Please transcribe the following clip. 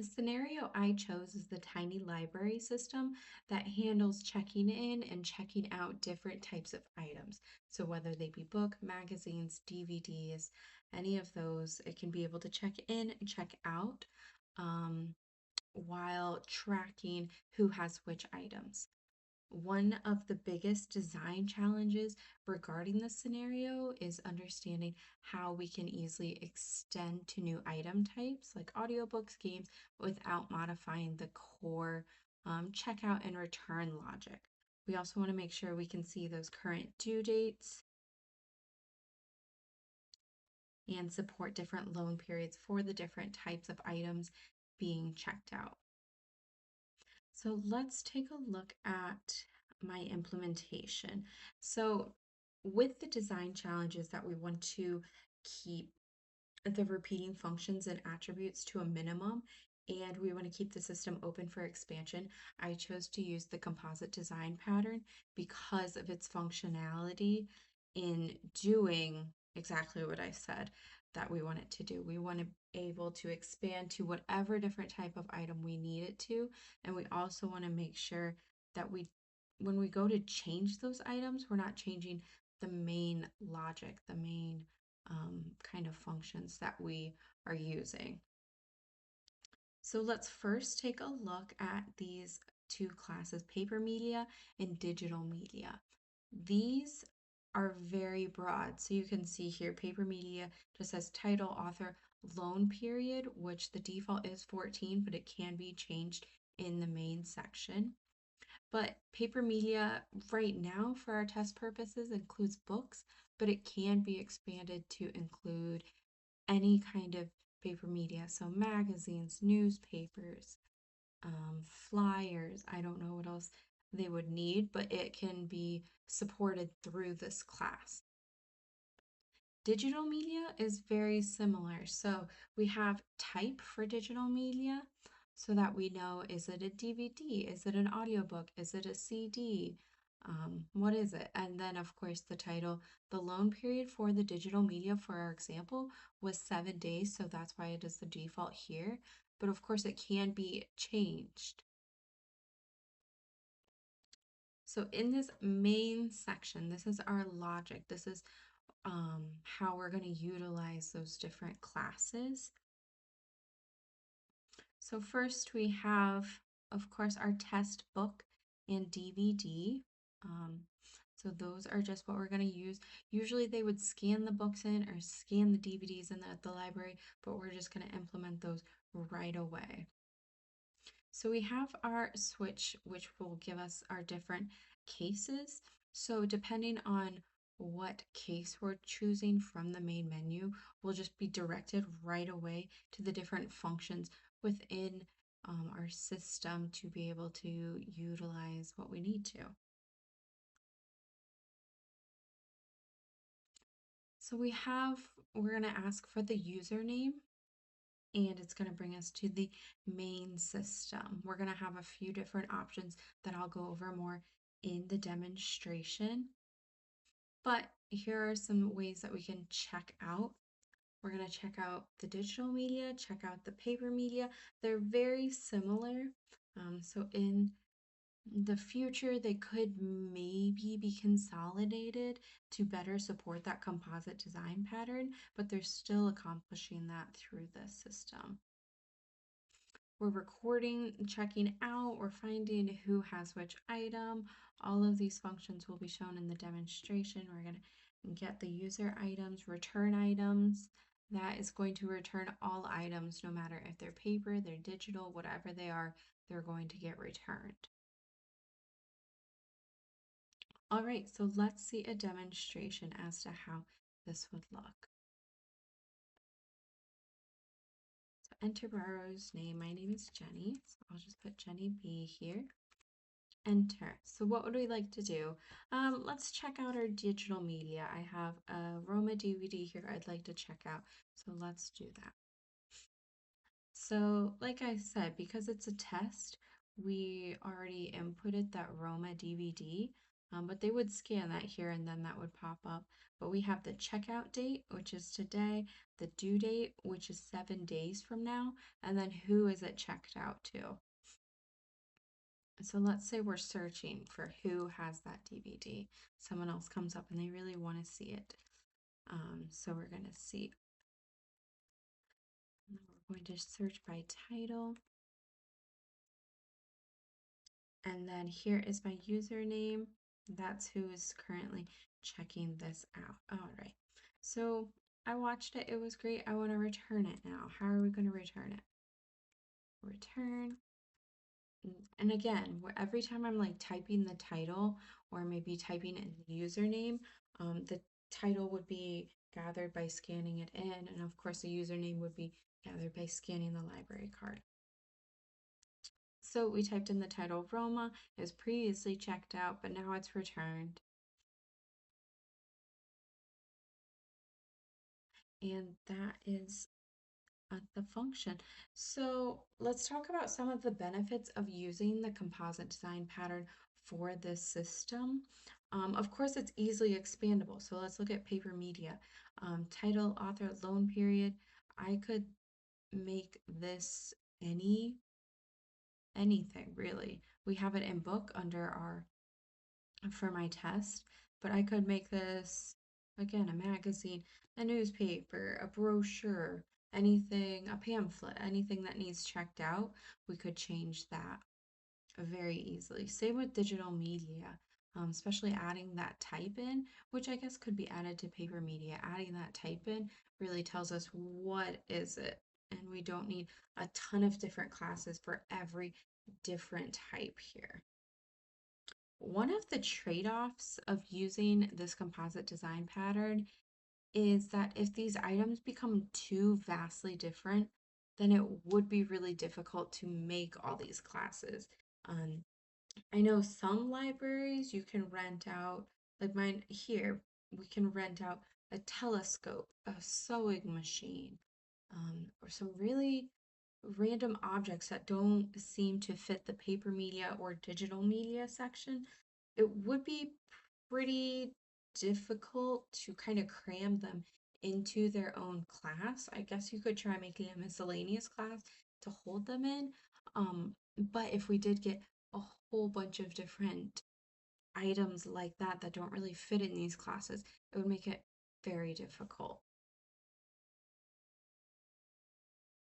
The scenario I chose is the Tiny Library system that handles checking in and checking out different types of items. So, whether they be book, magazines, DVDs, any of those, it can be able to check in and check out um, while tracking who has which items. One of the biggest design challenges regarding this scenario is understanding how we can easily extend to new item types like audiobooks, games, without modifying the core checkout and return logic. We also want to make sure we can see those current due dates and support different loan periods for the different types of items being checked out. So let's take a look at my implementation. So with the design challenges that we want to keep the repeating functions and attributes to a minimum, and we want to keep the system open for expansion, I chose to use the composite design pattern because of its functionality in doing exactly what I said that we want it to do. We want to be able to expand to whatever different type of item we need it to, and we also want to make sure that when we go to change those items, we're not changing the main logic, the main kind of functions that we are using. So let's first take a look at these two classes, paper media and digital media. These are very broad. So you can see here, paper media just says title, author, loan period, which the default is 14, but it can be changed in the main section. But paper media right now for our test purposes includes books, but it can be expanded to include any kind of paper media. So magazines, newspapers, flyers. I don't know what else they would need, but it can be supported through this class. Digital media is very similar. So we have type for digital media so that we know, is it a DVD? Is it an audiobook? Is it a CD? What is it? And then, of course, the title. The loan period for the digital media, for our example, was 7 days. So that's why it is the default here. But of course, it can be changed. So in this main section, this is our logic. This is how we're going to utilize those different classes. So first we have, of course, our test book and DVD. So those are just what we're going to use. Usually they would scan the books in or scan the DVDs in the library, but we're just going to implement those right away. So we have our switch, which will give us our different cases. So depending on what case we're choosing from the main menu, we'll just be directed right away to the different functions within our system to be able to utilize what we need to. So we're going to ask for the username, and it's going to bring us to the main system. We're going to have a few different options that I'll go over more in the demonstration. But here are some ways that we can check out. We're going to check out the digital media, check out the paper media. They're very similar. So in the future, they could maybe be consolidated to better support that composite design pattern, but they're still accomplishing that through this system. We're recording, checking out, we're finding who has which item. All of these functions will be shown in the demonstration. We're going to get the user items, return items. That is going to return all items, no matter if they're paper, they're digital, whatever they are, they're going to get returned. All right, so let's see a demonstration as to how this would look. So enter borrower's name. My name is Jenny, so I'll just put Jenny B here. Enter. So what would we like to do? Let's check out our digital media. I have a Roma DVD here I'd like to check out. So let's do that. So like I said, because it's a test, we already inputted that Roma DVD. but they would scan that here and then that would pop up. But we have the checkout date, which is today, the due date, which is 7 days from now, and then who is it checked out to. So let's say we're searching for who has that DVD. Someone else comes up and they really want to see it. So we're going to see, we're going to search by title. And then here is my username. That's who is currently checking this out. All right. So I watched it. It was great. I want to return it now. How are we going to return it? Return. And again, every time I'm like typing the title or maybe typing in the username, the title would be gathered by scanning it in. And of course, the username would be gathered by scanning the library card. So we typed in the title Roma. It was previously checked out, but now it's returned. And that is the function. So let's talk about some of the benefits of using the composite design pattern for this system. Of course, it's easily expandable. So let's look at paper media. Title, author, loan period. I could make this anything really. We have it in book under our for my test, but I could make this again a magazine, a newspaper, a brochure, anything, a pamphlet, anything that needs checked out, we could change that very easily. Same with digital media, especially adding that type in, which I guess could be added to paper media. Adding that type in really tells us what is it, and we don't need a ton of different classes for every different type here. One of the trade-offs of using this composite design pattern is that if these items become too vastly different, then it would be really difficult to make all these classes. Um, I know some libraries you can rent out, like mine here, we can rent out a telescope, a sewing machine, or some really random objects that don't seem to fit the paper media or digital media section. It would be pretty difficult to kind of cram them into their own class. I guess you could try making a miscellaneous class to hold them in. But if we did get a whole bunch of different items like that that don't really fit in these classes, it would make it very difficult.